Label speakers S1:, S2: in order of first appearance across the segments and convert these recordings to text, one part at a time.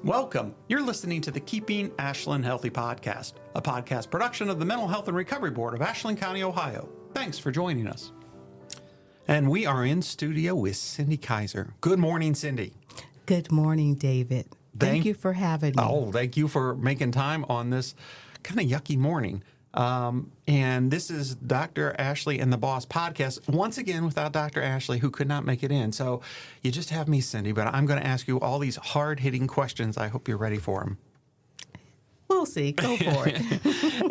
S1: Welcome. You're listening to the Keeping Ashland Healthy podcast, a podcast production of the Mental Health and Recovery Board of Ashland County, Ohio. Thanks for joining us. And we are in studio with Cindy Kyser. Good morning, Cindy.
S2: Good morning, David. Thank you for having me.
S1: Oh, thank you for making time on this kind of yucky morning. And this is Dr. Ashley and the Boss podcast, once again without Dr. Ashley, who could not make it in. So you just have me, Cindy, but I'm going to ask you all these hard-hitting questions. I hope you're ready for them.
S2: We'll see. Go for it.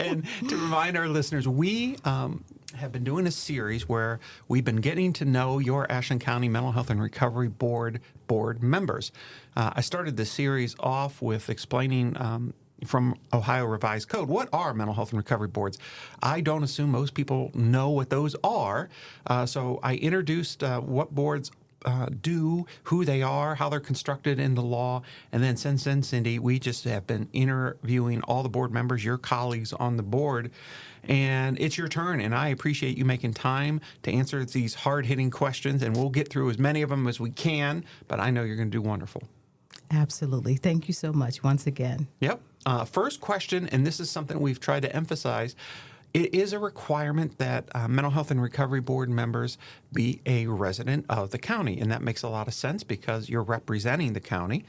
S1: And to remind our listeners, we have been doing a series where we've been getting to know your Ashland County Mental Health and Recovery Board members. I started the series off with explaining from Ohio Revised Code, what are mental health and recovery boards? I don't assume most people know what those are. So I introduced what boards do, who they are, how they're constructed in the law. And then since then, Cindy, we just have been interviewing all the board members, your colleagues on the board. And it's your turn, and I appreciate you making time to answer these hard-hitting questions. And we'll get through as many of them as we can, but I know you're going to do wonderful.
S2: Absolutely. Thank you so much once again.
S1: Yep. First question, and this is something we've tried to emphasize, it is a requirement that mental health and recovery board members be a resident of the county, and that makes a lot of sense because you're representing the county.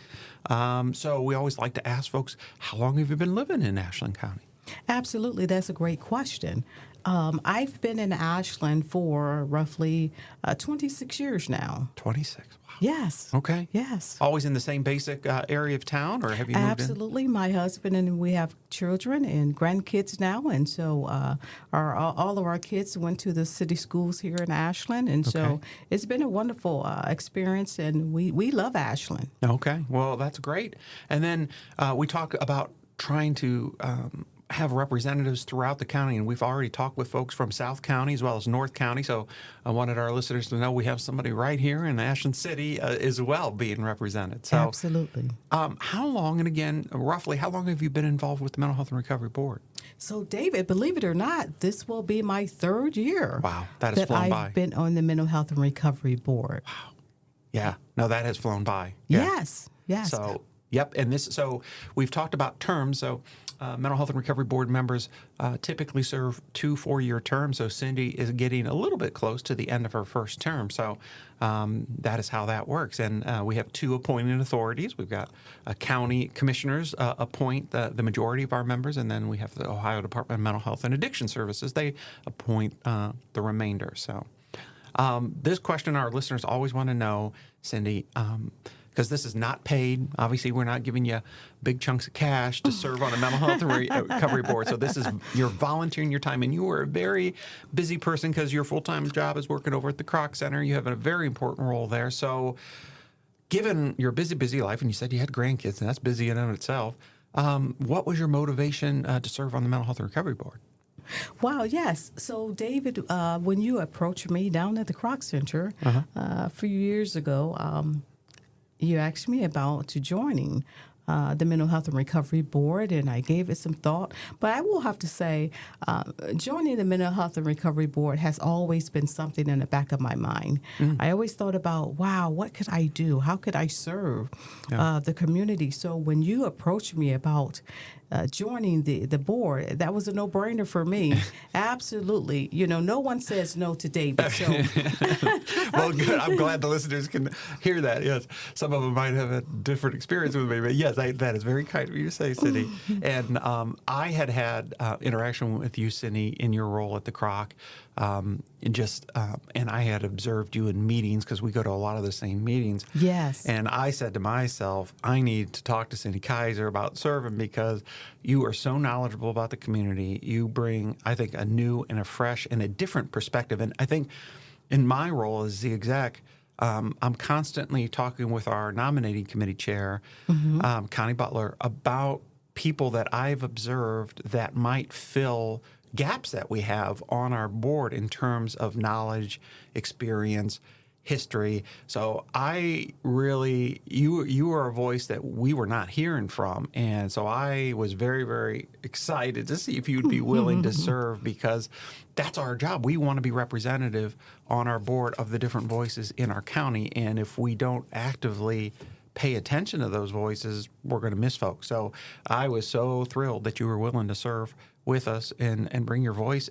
S1: So we always like to ask folks, how long have you been living in Ashland County?
S2: Absolutely. That's a great question. I've been in Ashland for roughly 26 years now.
S1: 26. Wow.
S2: Yes.
S1: Okay.
S2: Yes.
S1: Always in the same basic area of town, or have you moved
S2: Absolutely. My husband and we have children and grandkids now, and so all of our kids went to the city schools here in Ashland, and so it's been a wonderful experience, and we love Ashland.
S1: Okay. Well, that's great. And then we talk about trying to have representatives throughout the county, and we've already talked with folks from South County as well as North County, so I wanted our listeners to know we have somebody right here in Ashland City as well being represented. So,
S2: absolutely.
S1: How long, and again, roughly, how long have you been involved with the Mental Health and Recovery Board?
S2: So, David, believe it or not, this will be my third year.
S1: Wow, that has flown by.
S2: I've been on the Mental Health and Recovery Board.
S1: Wow. Yeah, no, that has flown by. Yeah.
S2: Yes.
S1: So, yep, and so we've talked about terms, so Mental Health and Recovery Board members typically serve 2 4-year terms, so Cindy is getting a little bit close to the end of her first term, so that is how that works. And we have 2 appointing authorities. We've got county commissioners appoint the majority of our members, and then we have the Ohio Department of Mental Health and Addiction Services. They appoint the remainder. So this question our listeners always want to know, Cindy, because this is not paid. Obviously, we're not giving you big chunks of cash to serve on a mental health and recovery board. So this is, you're volunteering your time, and you are a very busy person because your full-time job is working over at the Kroc Center. You have a very important role there. So given your busy life, and you said you had grandkids, and that's busy in and of itself, what was your motivation to serve on the Mental Health and Recovery Board?
S2: Wow, yes. So, David, when you approached me down at the Kroc Center a few years ago, you asked me about joining the Mental Health and Recovery Board, and I gave it some thought. But I will have to say, joining the Mental Health and Recovery Board has always been something in the back of my mind. I always thought about, wow, what could I do? How could I serve the community? So when you approached me about joining the board, that was a no-brainer for me. Absolutely. You know, no one says no to David. So.
S1: Well, good. I'm glad the listeners can hear that. Yes. Some of them might have a different experience with me, but yes, that is very kind of you to say, Cindy. And I had interaction with you, Cindy, in your role at the Kroc. And I had observed you in meetings because we go to a lot of the same meetings.
S2: Yes.
S1: And I said to myself, I need to talk to Cindy Kyser about serving because you are so knowledgeable about the community. You bring, I think, a new and a fresh and a different perspective. And I think in my role as the exec, I'm constantly talking with our nominating committee chair, Connie Butler, about people that I've observed that might fill gaps that we have on our board in terms of knowledge, experience, history. So I really, you are a voice that we were not hearing from. And so I was very, very excited to see if you'd be willing to serve, because that's our job. We want to be representative on our board of the different voices in our county. And if we don't actively pay attention to those voices, we're going to miss folks. So I was so thrilled that you were willing to serve with us and bring your voice.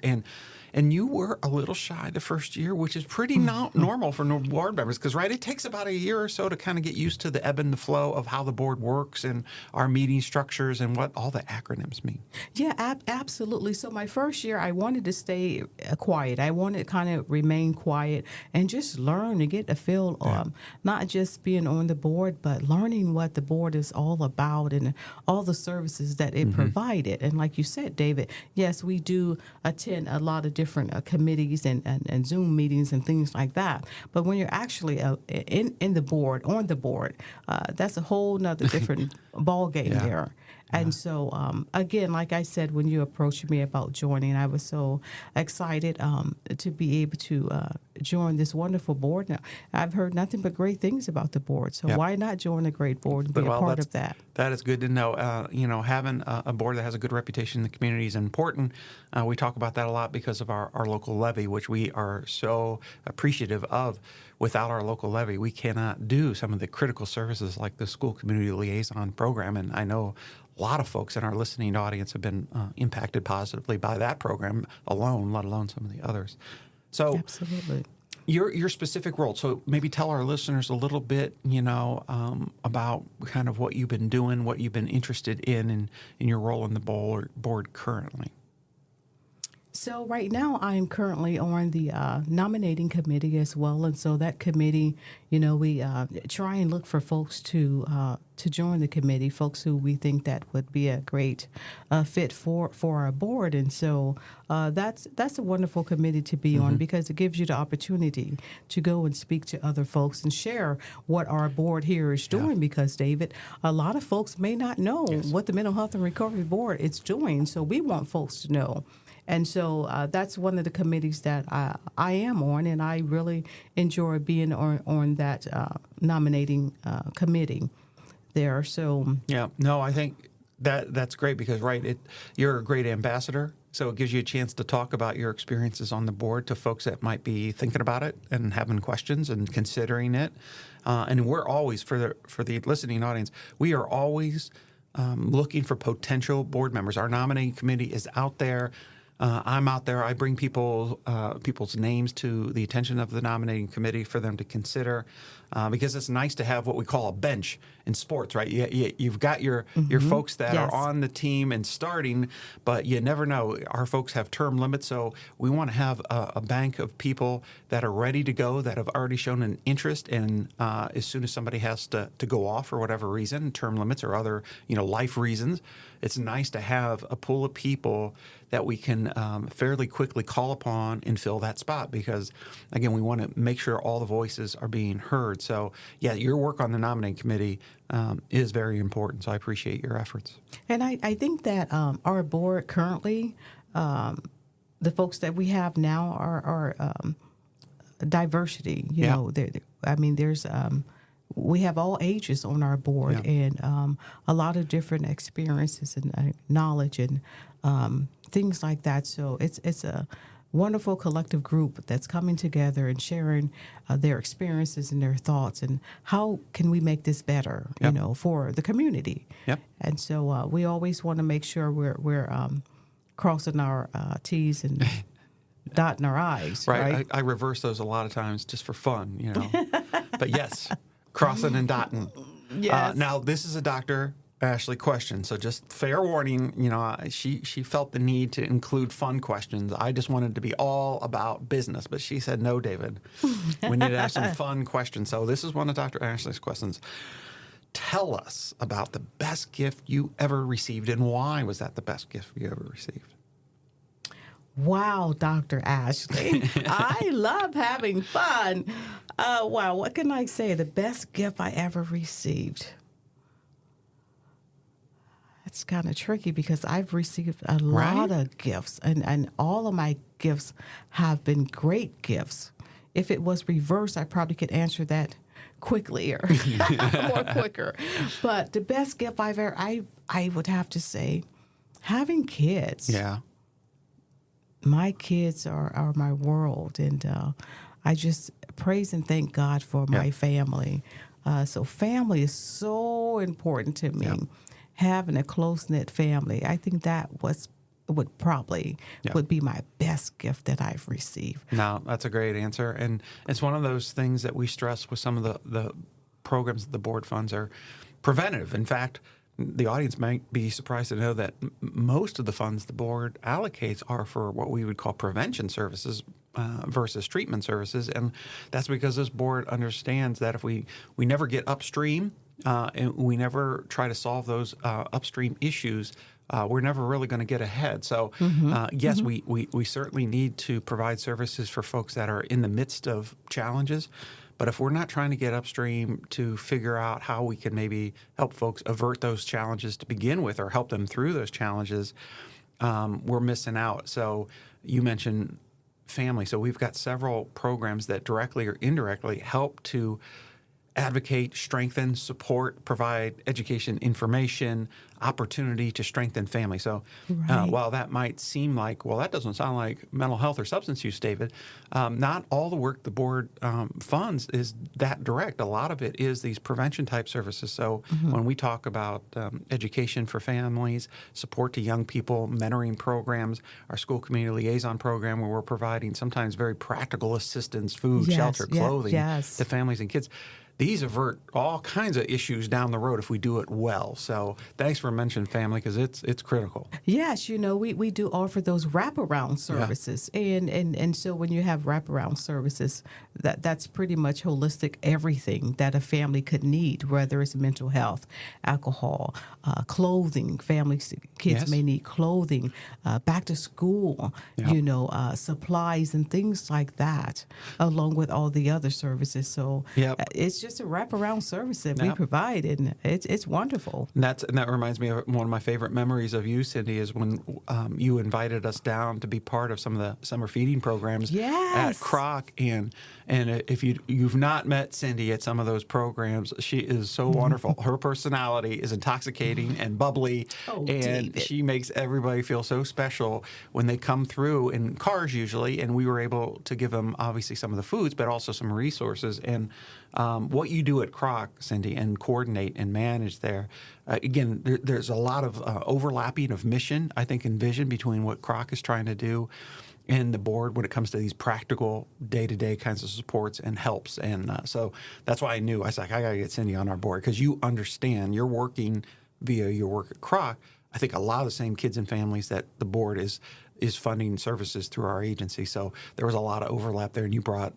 S1: And you were a little shy the first year, which is pretty not normal for new board members because, right, it takes about a year or so to kind of get used to the ebb and the flow of how the board works and our meeting structures and what all the acronyms mean.
S2: Yeah, absolutely. So my first year, I wanted to stay quiet. I wanted to kind of remain quiet and just learn and get a feel, not just being on the board, but learning what the board is all about and all the services that it provided. And like you said, David, yes, we do attend a lot of different committees and Zoom meetings and things like that. But when you're actually in the board, on the board, that's a whole nother different ball game there. And so, again, like I said, when you approached me about joining, I was so excited to be able to join this wonderful board. Now, I've heard nothing but great things about the board, so why not join a great board and be a part of that?
S1: That is good to know. Having a board that has a good reputation in the community is important. We talk about that a lot because of our local levy, which we are so appreciative of. Without our local levy, we cannot do some of the critical services like the school community liaison program. And I know a lot of folks in our listening audience have been impacted positively by that program alone, let alone some of the others. So, absolutely, your specific role. So maybe tell our listeners a little bit, about kind of what you've been doing, what you've been interested in your role in the board currently.
S2: So right now I'm currently on the nominating committee as well. And so that committee, we try and look for folks to join the committee, folks who we think that would be a great fit for our board. And so that's a wonderful committee to be on because it gives you the opportunity to go and speak to other folks and share what our board here is doing because, David, a lot of folks may not know what the Mental Health and Recovery Board is doing. So we want folks to know. And so that's one of the committees that I am on, and I really enjoy being on that nominating committee there. So
S1: I think that's great because you're a great ambassador, so it gives you a chance to talk about your experiences on the board to folks that might be thinking about it and having questions and considering it. And we're always for the listening audience, we are always looking for potential board members. Our nominating committee is out there. I'm out there. I bring people's names to the attention of the nominating committee for them to consider, because it's nice to have what we call a bench in sports, right? You've got your folks that are on the team and starting, but you never know. Our folks have term limits, so we want to have a bank of people that are ready to go, that have already shown an interest. And as soon as somebody has to go off for whatever reason, term limits or other life reasons, it's nice to have a pool of people that we can fairly quickly call upon and fill that spot because, again, we want to make sure all the voices are being heard. So, your work on the nominating committee is very important, so I appreciate your efforts.
S2: And I think that our board currently, the folks that we have now are diversity. There's we have all ages on our board and a lot of different experiences and knowledge and things like that. So it's a wonderful collective group that's coming together and sharing their experiences and their thoughts and how can we make this better, for the community. And so we always want to make sure we're crossing our T's and dotting our I's. Right.
S1: I reverse those a lot of times just for fun, But yes, crossing and dotting.
S2: Yes.
S1: Now this is a Dr. Ashley question, so just fair warning. She felt the need to include fun questions. I just wanted to be all about business, but she said, "No, David, we need to ask some fun questions." So this is one of Dr. Ashley's questions. Tell us about the best gift you ever received, and why was that the best gift you ever received?
S2: Wow, Dr. Ashley. I love having fun. Wow, what can I say? The best gift I ever received. It's kind of tricky because I've received a lot of gifts, and all of my gifts have been great gifts. If it was reversed, I probably could answer that quickly or more quicker. But the best gift I've ever, I would have to say, having kids.
S1: Yeah.
S2: My kids are my world, and I just praise and thank God for my family. So family is so important to me.
S1: Yep.
S2: Having a close-knit family, I think that would probably would be my best gift that I've received.
S1: No, that's a great answer. And it's one of those things that we stress with some of the programs that the board funds are preventative. In fact, the audience might be surprised to know that most of the funds the board allocates are for what we would call prevention services versus treatment services. And that's because this board understands that if we never get upstream and we never try to solve those upstream issues, we're never really going to get ahead. So, yes, we certainly need to provide services for folks that are in the midst of challenges. But if we're not trying to get upstream to figure out how we can maybe help folks avert those challenges to begin with or help them through those challenges, we're missing out. So you mentioned family. So we've got several programs that directly or indirectly help to advocate, strengthen, support, provide education, information, opportunity to strengthen family. So while that might seem like, well, that doesn't sound like mental health or substance use, David, not all the work the board funds is that direct. A lot of it is these prevention type services. So when we talk about education for families, support to young people, mentoring programs, our school community liaison program where we're providing sometimes very practical assistance, food, shelter, clothing to families and kids. These avert all kinds of issues down the road if we do it well. So thanks for mentioning family because it's critical.
S2: Yes, we do offer those wraparound services. And so when you have wraparound services, that's pretty much holistic everything that a family could need, whether it's mental health, alcohol, clothing. Kids may need clothing, back to school, supplies and things like that, along with all the other services. So it's just a wraparound service that we provide, and it's wonderful.
S1: And that reminds me of one of my favorite memories of you, Cindy, is when you invited us down to be part of some of the summer feeding programs at Kroc. And if you've not met Cindy at some of those programs, she is so wonderful. Her personality is intoxicating and bubbly, and
S2: David.
S1: she makes everybody feel so special when they come through in cars usually. And we were able to give them obviously some of the foods, but also some resources. And what you do at Kroc, Cindy, and coordinate and manage there, again, there's a lot of overlapping of mission, I think, and vision between what Kroc is trying to do and the board when it comes to these practical day-to-day kinds of supports and helps. And so that's why I knew. I was like, I got to get Cindy on our board because you understand you're working via your work at Kroc. I think a lot of the same kids and families that the board is funding services through our agency. So there was a lot of overlap there, and you brought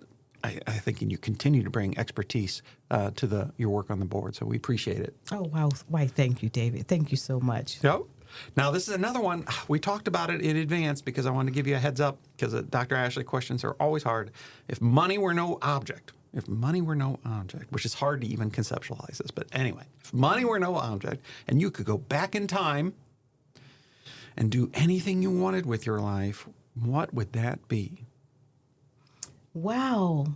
S1: I think, and you continue to bring expertise to your work on the board. So we appreciate it.
S2: Oh, wow. Why, thank you, David. Thank you so much.
S1: Yep. Now, this is another one. We talked about it in advance because I wanted to give you a heads up because Dr. Ashley questions are always hard. If money were no object, which is hard to even conceptualize this, but anyway, if money were no object and you could go back in time and do anything you wanted with your life, what would that be?
S2: Wow.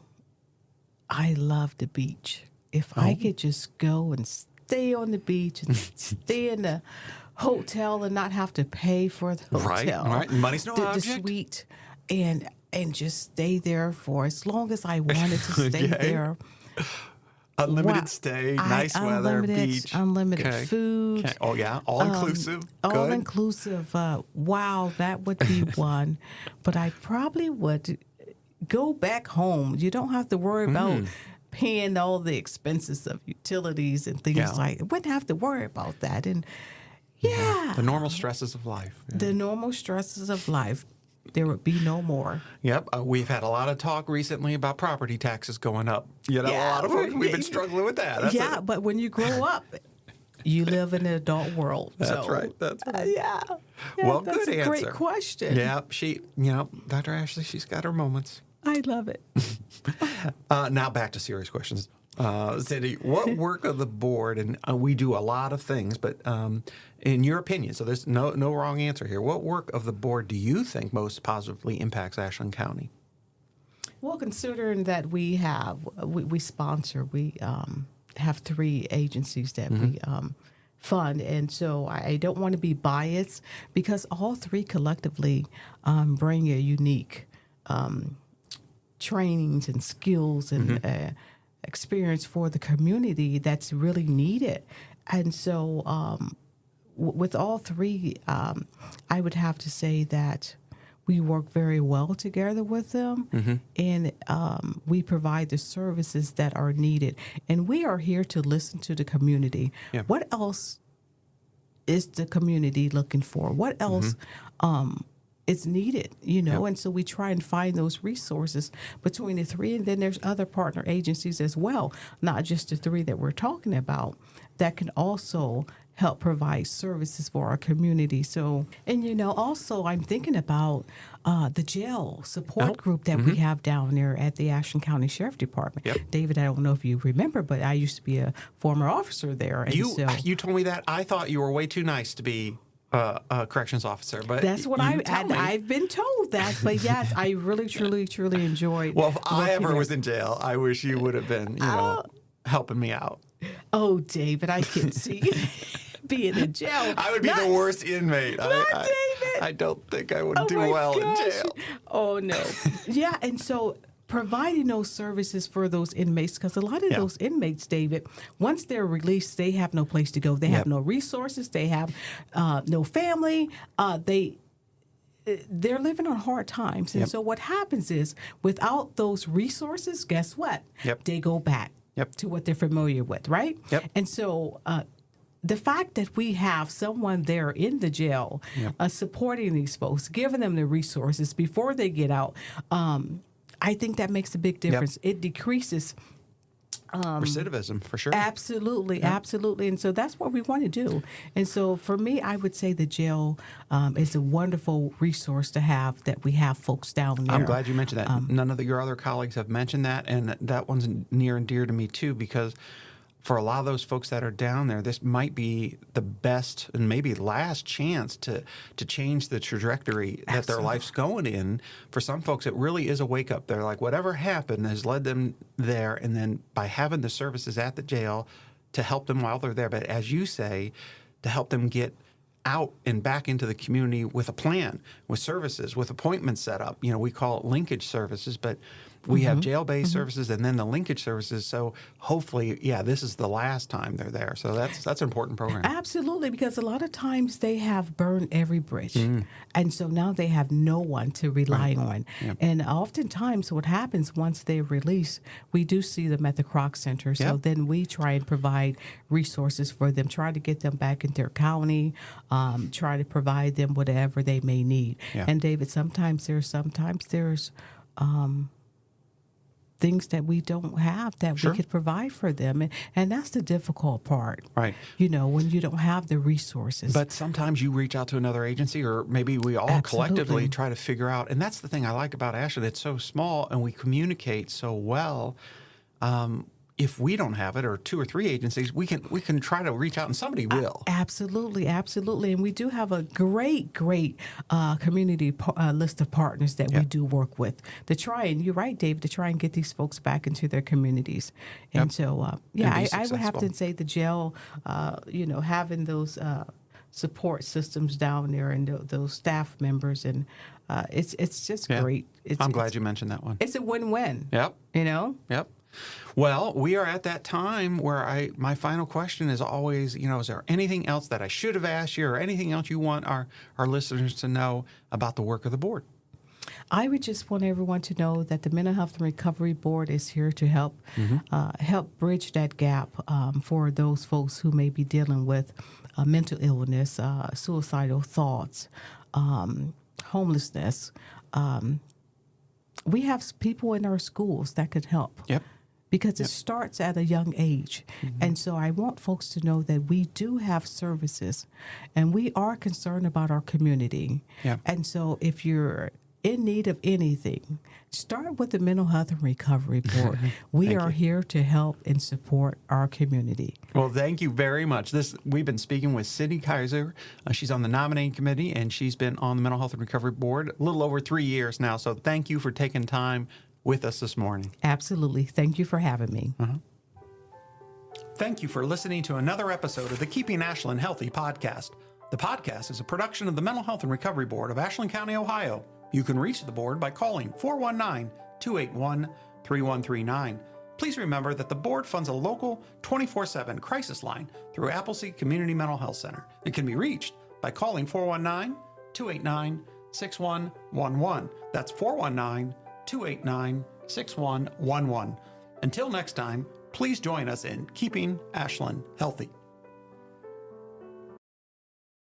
S2: I love the beach. If I could just go and stay on the beach and stay in the hotel and not have to pay for the hotel.
S1: Right. Money's no object.
S2: The suite and just stay there for as long as I wanted to stay there.
S1: Unlimited stay, nice weather, beach.
S2: Unlimited food.
S1: Okay. Oh, yeah. All inclusive. Good.
S2: All inclusive. Wow, that would be one. But I probably would go back home. You don't have to worry about paying all the expenses of utilities and things like that. Wouldn't have to worry about that. And
S1: the normal stresses of life. Yeah.
S2: The normal stresses of life. There would be no more.
S1: Yep. We've had a lot of talk recently about property taxes going up. A lot of folks, we've been struggling with that.
S2: But when you grow up, you live in an adult world.
S1: That's right.
S2: Well,
S1: that's
S2: good
S1: answer.
S2: Great question.
S1: Yeah. Dr. Ashley, she's got her moments.
S2: I love it.
S1: Now back to serious questions. Cindy, what work of the board, and we do a lot of things, but in your opinion, so there's no wrong answer here, what work of the board do you think most positively impacts Ashland County?
S2: Well, considering that we sponsor, we have 3 agencies that we fund, and so I don't want to be biased because all 3 collectively bring a unique trainings and skills and experience for the community that's really needed. And so with all three, I would have to say that we work very well together with them, and we provide the services that are needed. And we are here to listen to the community.
S1: Yeah.
S2: What else is the community looking for? What else is needed, And so we try and find those resources between the three. And then there's other partner agencies as well, not just the three that we're talking about, that can also help provide services for our community. So, and also I'm thinking about the jail support group that we have down there at the Ashland County Sheriff Department.
S1: Yep.
S2: David, I don't know if you remember, but I used to be a former officer there. And
S1: You told me that. I thought you were way too nice to be a corrections officer, but
S2: that's what I've been told that. But yes, I really, truly enjoyed.
S1: Well, if I ever was in jail, I wish you would have been, helping me out.
S2: Oh, David, I can see being in jail.
S1: I would be the worst inmate.
S2: David.
S1: I don't think I would do well in jail.
S2: Oh, no. Yeah, and so providing those services for those inmates, because a lot of those inmates, David, once they're released, they have no place to go. They have no resources. They have no family. They're living on hard times. And so what happens is, without those resources, guess what? They go back to what they're familiar with, right? And so the fact that we have someone there in the jail supporting these folks, giving them the resources before they get out, I think that makes a big difference. It decreases
S1: recidivism, for sure.
S2: Absolutely. And so that's what we want to do. And so for me, I would say the jail is a wonderful resource to have, that we have folks down there.
S1: I'm glad you mentioned that. None of your other colleagues have mentioned that, and that one's near and dear to me too, because for a lot of those folks that are down there, this might be the best and maybe last chance to change the trajectory that their life's going in. For some folks, it really is a wake-up. They're like, whatever happened has led them there, and then by having the services at the jail to help them while they're there, but as you say, to help them get out and back into the community with a plan, with services, with appointments set up. We call it linkage services, but we have jail-based services and then the linkage services. So hopefully, this is the last time they're there. So that's an important program.
S2: Absolutely, because a lot of times they have burned every bridge. And so now they have no one to rely on. And oftentimes what happens once they're released, we do see them at the Croc Center. So then we try and provide resources for them, try to get them back in their county, try to provide them whatever they may need. And David, sometimes there's things that we don't have that we could provide for them. And that's the difficult part.
S1: Right.
S2: When you don't have the resources.
S1: But sometimes you reach out to another agency, or maybe we all collectively try to figure out. And that's the thing I like about Ashland. It's so small and we communicate so well. If we don't have it, or two or three agencies, we can try to reach out, and somebody will.
S2: Absolutely. And we do have a great community list of partners that we do work with to try, and you're right, Dave, to try and get these folks back into their communities. And so, I would have to say the jail, having those support systems down there and those staff members, and it's just great.
S1: I'm glad you mentioned that one.
S2: It's a win-win.
S1: Yep.
S2: Yep.
S1: Well, we are at that time where my final question is always, is there anything else that I should have asked you, or anything else you want our listeners to know about the work of the board?
S2: I would just want everyone to know that the Mental Health and Recovery Board is here to help bridge that gap for those folks who may be dealing with mental illness, suicidal thoughts, homelessness. We have people in our schools that could help. Because it starts at a young age. And so I want folks to know that we do have services, and we are concerned about our community. And so if you're in need of anything, start with the Mental Health and Recovery Board. We are here to help and support our community.
S1: Well, thank you very much. We've been speaking with Cindy Kyser. She's on the nominating committee, and she's been on the Mental Health and Recovery Board a little over 3 years now. So thank you for taking time with us this morning.
S2: Absolutely. Thank you for having me.
S1: Thank you for listening to another episode of the Keeping Ashland Healthy podcast. The podcast is a production of the Mental Health and Recovery Board of Ashland County, Ohio. You can reach the board by calling 419-281-3139. please remember that the board funds a local 24/7 crisis line through Appleseed Community Mental Health Center. It can be reached by calling 419-289-6111. That's 419-289-6111. Until next time, please join us in keeping Ashland healthy.